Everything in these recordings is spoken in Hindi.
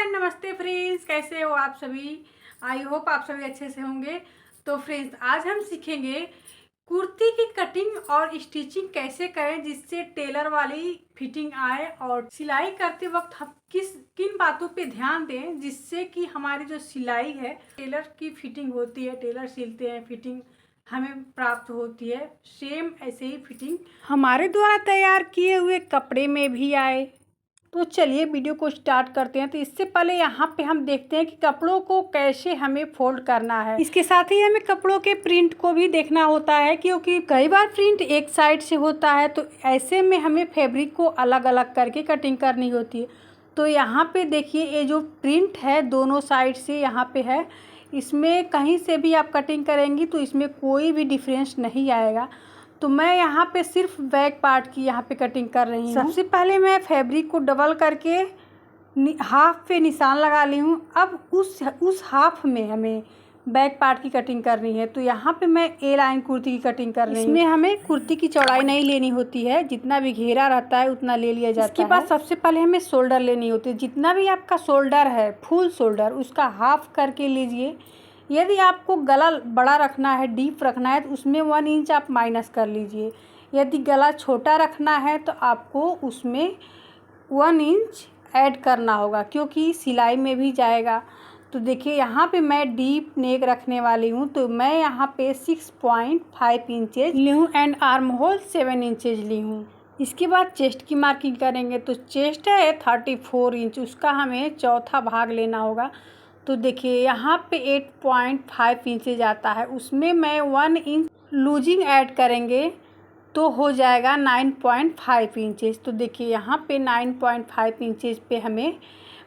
नमस्ते फ्रेंड्स, कैसे हो आप सभी। आई होप आप सभी अच्छे से होंगे। तो फ्रेंड्स, आज हम सीखेंगे कुर्ती की कटिंग और स्टिचिंग कैसे करें जिससे टेलर वाली फिटिंग आए, और सिलाई करते वक्त हम किन बातों पे ध्यान दें जिससे कि हमारी जो सिलाई है, टेलर की फिटिंग होती है, टेलर सिलते हैं, फिटिंग हमें प्राप्त होती है, सेम ऐसे ही फिटिंग हमारे द्वारा तैयार किए हुए कपड़े में भी आए। तो चलिए वीडियो को स्टार्ट करते हैं। तो इससे पहले यहाँ पे हम देखते हैं कि कपड़ों को कैसे हमें फोल्ड करना है। इसके साथ ही हमें कपड़ों के प्रिंट को भी देखना होता है, क्योंकि कई बार प्रिंट एक साइड से होता है, तो ऐसे में हमें फैब्रिक को अलग अलग करके कटिंग करनी होती है। तो यहाँ पे देखिए, ये जो प्रिंट है दोनों साइड से यहाँ पे है, इसमें कहीं से भी आप कटिंग करेंगी तो इसमें कोई भी डिफरेंस नहीं आएगा। तो मैं यहाँ पे सिर्फ बैक पार्ट की यहाँ पे कटिंग कर रही हूँ। सबसे पहले मैं फैब्रिक को डबल करके हाफ पे निशान लगा ली हूँ। अब उस हाफ में हमें बैक पार्ट की कटिंग करनी है। तो यहाँ पे मैं ए लाइन कुर्ती की कटिंग कर रही हूँ। इसमें हमें कुर्ती की चौड़ाई नहीं लेनी होती है, जितना भी घेरा रहता है उतना ले लिया जाता है। इसके बाद सबसे पहले हमें शोल्डर लेनी होती है। जितना भी आपका शोल्डर है, फुल शोल्डर, उसका हाफ करके लीजिए। यदि आपको गला बड़ा रखना है, डीप रखना है, तो उसमें 1 इंच आप माइनस कर लीजिए। यदि गला छोटा रखना है तो आपको उसमें 1 इंच ऐड करना होगा, क्योंकि सिलाई में भी जाएगा। तो देखिए, यहाँ पे मैं डीप नेक रखने वाली हूँ, तो मैं यहाँ पे 6.5 इंचेज ली हूँ एंड आर्म होल 7 इंचेज ली हूँ। इसके बाद चेस्ट की मार्किंग करेंगे। तो चेस्ट है 34 इंच, उसका हमें चौथा भाग लेना होगा। तो देखिए, यहाँ पे 8.5 इंचेज आता है, उसमें मैं 1 इंच लूजिंग ऐड करेंगे तो हो जाएगा 9.5 इंचेस। तो देखिए, यहाँ पे 9.5 इंचेस पे हमें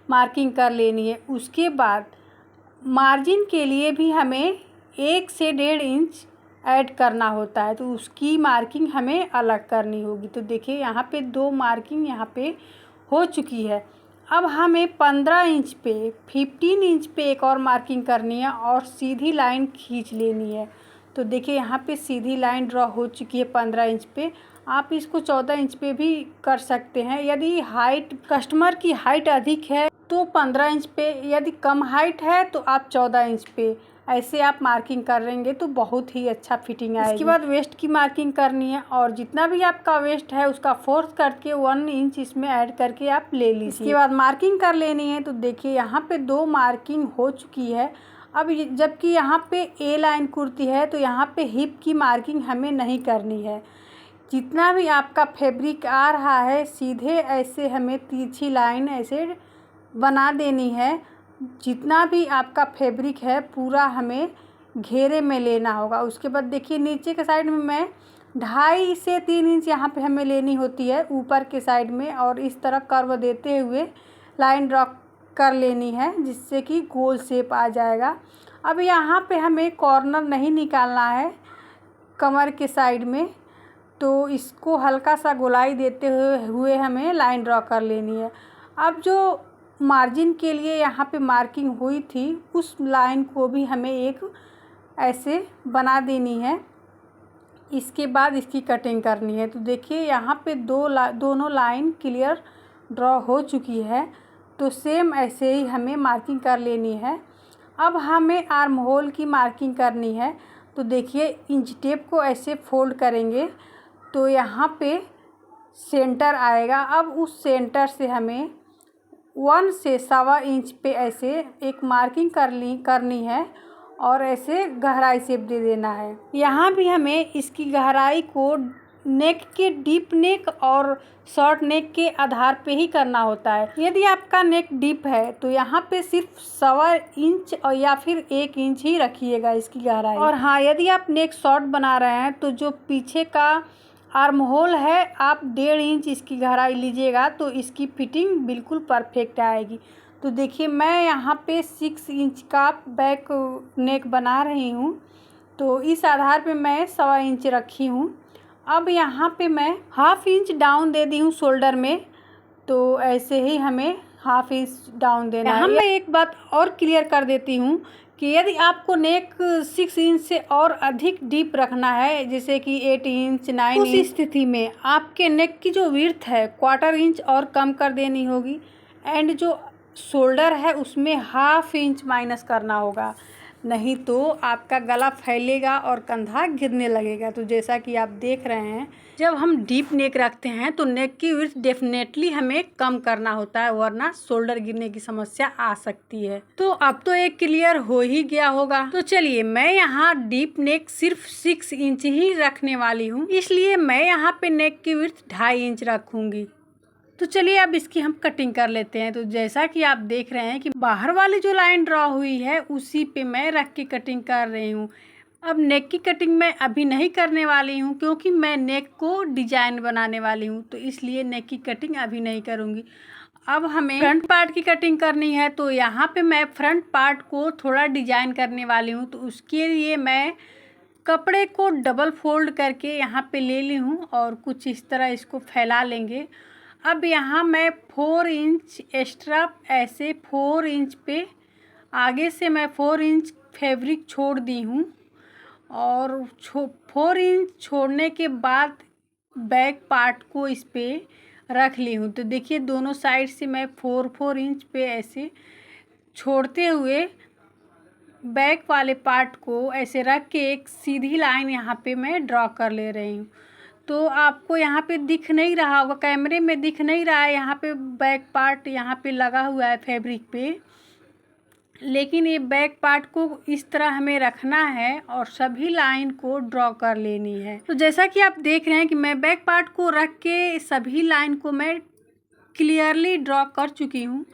मार्किंग कर लेनी है। उसके बाद मार्जिन के लिए भी हमें 1 से 1.5 इंच ऐड करना होता है, तो उसकी मार्किंग हमें अलग करनी होगी। तो देखिए, यहाँ पे 2 मार्किंग यहाँ पे हो चुकी है। अब हमें 15 इंच पे 15 इंच पे एक और मार्किंग करनी है और सीधी लाइन खींच लेनी है। तो देखिए, यहाँ पे सीधी लाइन ड्रॉ हो चुकी है 15 इंच पे। आप इसको 14 इंच पे भी कर सकते हैं। यदि हाइट, कस्टमर की हाइट अधिक है तो 15 इंच पे, यदि कम हाइट है तो आप 14 इंच पे, ऐसे आप मार्किंग करेंगे तो बहुत ही अच्छा फिटिंग आएगी। इसके बाद वेस्ट की मार्किंग करनी है, और जितना भी आपका वेस्ट है उसका फोर्थ करके 1 इंच इसमें ऐड करके आप ले लीजिए। इसके बाद मार्किंग कर लेनी है। तो देखिए, यहाँ पे 2 मार्किंग हो चुकी है। अब जबकि यहाँ पे ए लाइन कुर्ती है, तो यहाँ पे हिप की मार्किंग हमें नहीं करनी है। जितना भी आपका फैब्रिक आ रहा है, सीधे ऐसे हमें तिरछी लाइन ऐसे बना देनी है। जितना भी आपका फैब्रिक है पूरा हमें घेरे में लेना होगा। उसके बाद देखिए, नीचे के साइड में मैं 2.5 से 3 इंच यहाँ पे हमें लेनी होती है ऊपर के साइड में, और इस तरह कर्व देते हुए लाइन ड्रॉ कर लेनी है, जिससे कि गोल शेप आ जाएगा। अब यहाँ पे हमें कॉर्नर नहीं निकालना है कमर के साइड में, तो इसको हल्का सा गोलाई देते हुए हमें लाइन ड्रॉ कर लेनी है। अब जो मार्जिन के लिए यहाँ पे मार्किंग हुई थी, उस लाइन को भी हमें एक ऐसे बना देनी है। इसके बाद इसकी कटिंग करनी है। तो देखिए, यहाँ पे दोनों लाइन क्लियर ड्रॉ हो चुकी है। तो सेम ऐसे ही हमें मार्किंग कर लेनी है। अब हमें आर्म होल की मार्किंग करनी है। तो देखिए, इंच टेप को ऐसे फोल्ड करेंगे तो यहाँ पे सेंटर आएगा। अब उस सेंटर से हमें 1 से 1.25 इंच पे ऐसे एक मार्किंग करनी है, और ऐसे गहराई शेप दे देना है। यहाँ भी हमें इसकी गहराई को नेक के डीप नेक और शॉर्ट नेक के आधार पे ही करना होता है। यदि आपका नेक डीप है तो यहाँ पे सिर्फ 1.25 इंच और या फिर 1 इंच ही रखिएगा इसकी गहराई। और हाँ, यदि आप नेक शॉर्ट बना रहे हैं तो जो पीछे का आर्म होल है, आप 1.5 इंच इसकी गहराई लीजिएगा तो इसकी फिटिंग बिल्कुल परफेक्ट आएगी। तो देखिए, मैं यहाँ पे 6 इंच का बैक नेक बना रही हूँ, तो इस आधार पे मैं 1.25 इंच रखी हूँ। अब यहाँ पे मैं 1/2 इंच डाउन दे दी हूँ शोल्डर में, तो ऐसे ही हमें 1/2 इंच डाउन देना है। यहाँ मैं एक बात और क्लियर कर देती हूँ कि यदि आपको नेक 6 इंच से और अधिक डीप रखना है, जैसे कि 8 इंच 9 इंच, उस स्थिति में आपके नेक की जो विड्थ है 1/4 इंच और कम कर देनी होगी, एंड जो शोल्डर है उसमें ½ इंच माइनस करना होगा, नहीं तो आपका गला फैलेगा और कंधा गिरने लगेगा। तो जैसा कि आप देख रहे हैं, जब हम डीप नेक रखते हैं तो नेक की विड्थ डेफिनेटली हमें कम करना होता है, वरना शोल्डर गिरने की समस्या आ सकती है। तो अब तो एक क्लियर हो ही गया होगा। तो चलिए, मैं यहाँ डीप नेक सिर्फ 6 इंच ही रखने वाली हूँ, इसलिए मैं यहाँ पे नेक की विड्थ 2.5 इंच रखूँगी। तो चलिए अब इसकी हम कटिंग कर लेते हैं। तो जैसा कि आप देख रहे हैं कि बाहर वाली जो लाइन ड्रॉ हुई है उसी पे मैं रख के कटिंग कर रही हूँ। अब नेक की कटिंग मैं अभी नहीं करने वाली हूँ, क्योंकि मैं नेक को डिजाइन बनाने वाली हूँ, तो इसलिए नेक की कटिंग अभी नहीं करूँगी। अब हमें फ्रंट पार्ट की कटिंग करनी है, तो यहाँ पे मैं फ्रंट पार्ट को थोड़ा डिजाइन करने वाली हूँ। तो उसके लिए मैं कपड़े को डबल फोल्ड करके यहाँ पे ले ली हूँ और कुछ इस तरह इसको फैला लेंगे। अब यहाँ मैं 4 इंच एक्स्ट्रा, ऐसे 4 इंच पे आगे से मैं 4 इंच फैब्रिक छोड़ दी हूँ और 4 इंच छोड़ने के बाद बैक पार्ट को इस पे रख ली हूँ। तो देखिए दोनों साइड से मैं 4 इंच पे ऐसे छोड़ते हुए बैक वाले पार्ट को ऐसे रख के एक सीधी लाइन यहाँ पे मैं ड्रॉ कर ले रही हूँ। तो आपको यहाँ पे दिख नहीं रहा होगा, कैमरे में दिख नहीं रहा है, यहाँ पे बैक पार्ट यहाँ पे लगा हुआ है फैब्रिक पे, लेकिन ये बैक पार्ट को इस तरह हमें रखना है और सभी लाइन को ड्रॉ कर लेनी है। तो जैसा कि आप देख रहे हैं कि मैं बैक पार्ट को रख के सभी लाइन को मैं क्लियरली ड्रॉ कर चुकी हूँ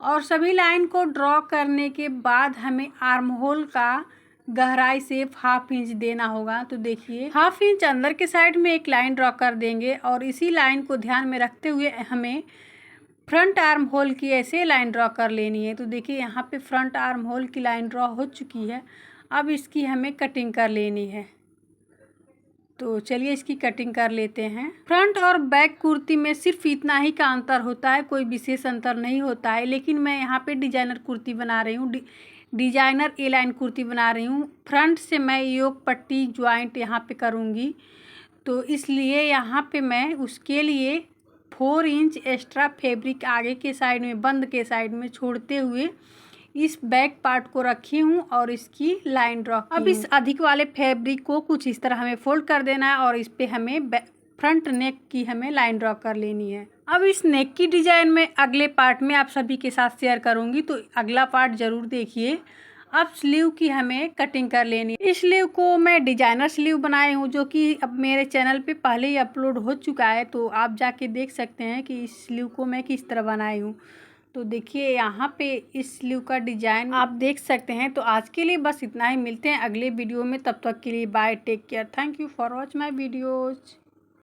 और सभी लाइन को ड्रॉ करने के बाद हमें आर्म होल का गहराई से ½ इंच देना होगा। तो देखिए ½ इंच अंदर के साइड में एक लाइन ड्रॉ कर देंगे और इसी लाइन को ध्यान में रखते हुए हमें फ्रंट आर्म होल की ऐसे लाइन ड्रॉ कर लेनी है। तो देखिए यहाँ पे फ्रंट आर्म होल की लाइन ड्रॉ हो चुकी है। अब इसकी हमें कटिंग कर लेनी है। तो चलिए इसकी कटिंग कर लेते हैं। फ्रंट और बैक कुर्ती में सिर्फ इतना ही का अंतर होता है, कोई विशेष अंतर नहीं होता है। लेकिन मैं यहाँ पे डिजाइनर कुर्ती बना रही हूँ, डिजाइनर ए लाइन कुर्ती बना रही हूँ। फ्रंट से मैं योक पट्टी ज्वाइंट यहाँ पे करूँगी, तो इसलिए यहाँ पे मैं उसके लिए 4 इंच एक्स्ट्रा फैब्रिक आगे के साइड में, बंद के साइड में छोड़ते हुए इस बैक पार्ट को रखी हूँ और इसकी लाइन ड्रॉ। अब इस अधिक वाले फैब्रिक को कुछ इस तरह हमें फोल्ड कर देना है और इस पे हमें फ्रंट नेक की हमें लाइन ड्रॉ कर लेनी है। अब इस नेक की डिजाइन में अगले पार्ट में आप सभी के साथ शेयर करूँगी, तो अगला पार्ट ज़रूर देखिए। अब स्लीव की हमें कटिंग कर लेनी है। इस स्लीव को मैं डिजाइनर स्लीव बनाई हूँ, जो कि अब मेरे चैनल पे पहले ही अपलोड हो चुका है, तो आप जाके देख सकते हैं कि इस स्लीव को मैं किस तरह बनाई हूँ। तो देखिए यहाँ पे इस स्लीव का डिजाइन आप देख सकते हैं। तो आज के लिए बस इतना ही, मिलते हैं अगले वीडियो में, तब तक के लिए bye, take care, thank you for watch my videos.